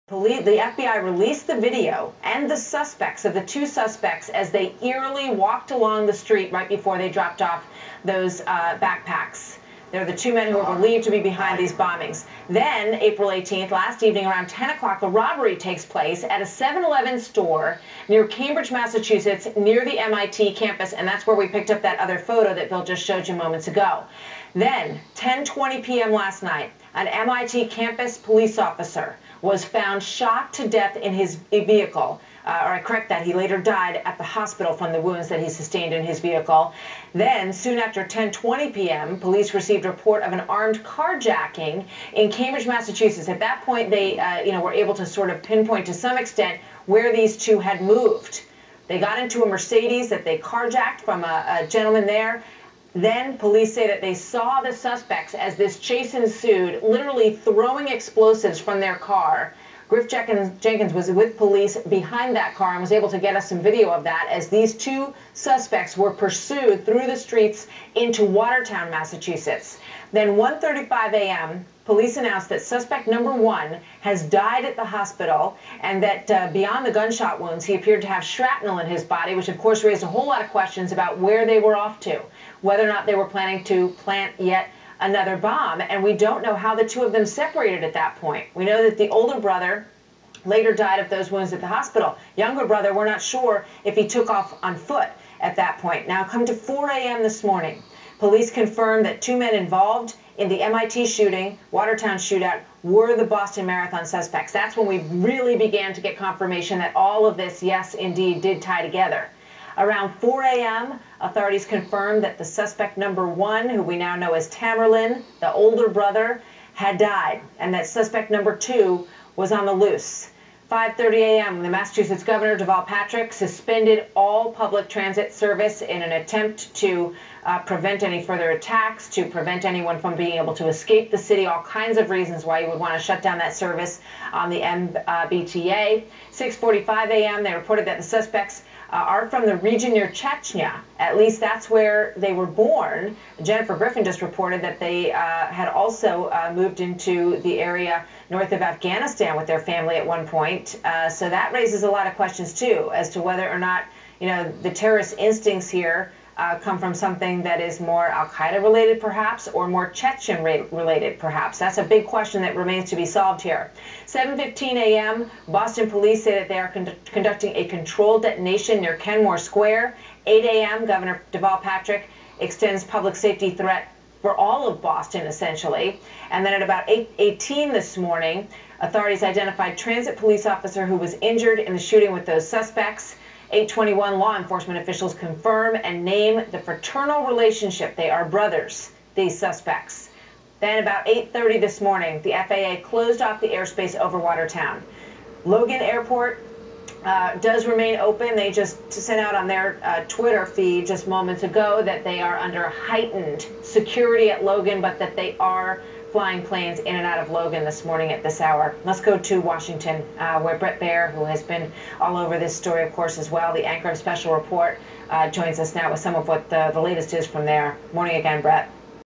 The FBI released the video and the suspects of the two suspects as they eerily walked along the street right before they dropped off those backpacks. They're the two men who are believed to be behind these bombings. Then, April 18th, last evening around 10 o'clock, a robbery takes place at a 7-Eleven store near Cambridge, Massachusetts, near the MIT campus, and that's where we picked up that other photo that Bill just showed you moments ago. Then, 10:20 p.m. last night, an MIT campus police officer was found shot to death in his vehicle. Or I correct that, he later died at the hospital from the wounds that he sustained in his vehicle. Then, soon after 10:20 p.m., police received a report of an armed carjacking in Cambridge, Massachusetts. At that point, they were able to sort of pinpoint to some extent where these two had moved. They got into a Mercedes that they carjacked from a gentleman there. Then police say that they saw the suspects as this chase ensued, literally throwing explosives from their car. Griff Jenkins was with police behind that car and was able to get us some video of that as these two suspects were pursued through the streets into Watertown, Massachusetts. Then 1:35 a.m., police announced that suspect number one has died at the hospital and that beyond the gunshot wounds, he appeared to have shrapnel in his body, which of course raised a whole lot of questions about where they were off to, whether or not they were planning to plant yet another bomb. And we don't know how the two of them separated at that point. We know that the older brother later died of those wounds at the hospital. Younger brother, we're not sure if he took off on foot at that point. Now, come to 4 a.m. this morning, police confirmed that two men involved in the MIT shooting, Watertown shootout, were the Boston Marathon suspects. That's when we really began to get confirmation that all of this, yes, indeed, did tie together. Around 4 a.m., authorities confirmed that the suspect number one, who we now know as Tamerlan, the older brother, had died, and that suspect number two was on the loose. 5:30 a.m., the Massachusetts Governor, Deval Patrick, suspended all public transit service in an attempt to prevent any further attacks, to prevent anyone from being able to escape the city, all kinds of reasons why you would want to shut down that service on the MBTA. 6:45 a.m., they reported that the suspects are from the region near Chechnya. At least that's where they were born. Jennifer Griffin just reported that they had also moved into the area north of Afghanistan with their family at one point. So that raises a lot of questions, too, as to whether or not, the terrorist instincts here come from something that is more al-Qaeda related, perhaps, or more Chechen related, perhaps. That's a big question that remains to be solved here. 7:15 a.m., Boston police say that they are conducting a controlled detonation near Kenmore Square. 8 a.m., Governor Deval Patrick extends public safety threat for all of Boston, essentially. And then at about 8:18 this morning, authorities identified transit police officer who was injured in the shooting with those suspects. 8:21, law enforcement officials confirm and name the fraternal relationship. They are brothers, these suspects. Then about 8:30 this morning, the FAA closed off the airspace over Watertown. Logan Airport does remain open. They just sent out on their Twitter feed just moments ago that they are under heightened security at Logan, but that they are flying planes in and out of Logan this morning at this hour. Let's go to Washington, where Bret Baier, who has been all over this story, of course, as well, the anchor of Special Report, joins us now with some of what the latest is from there. Morning again, Bret.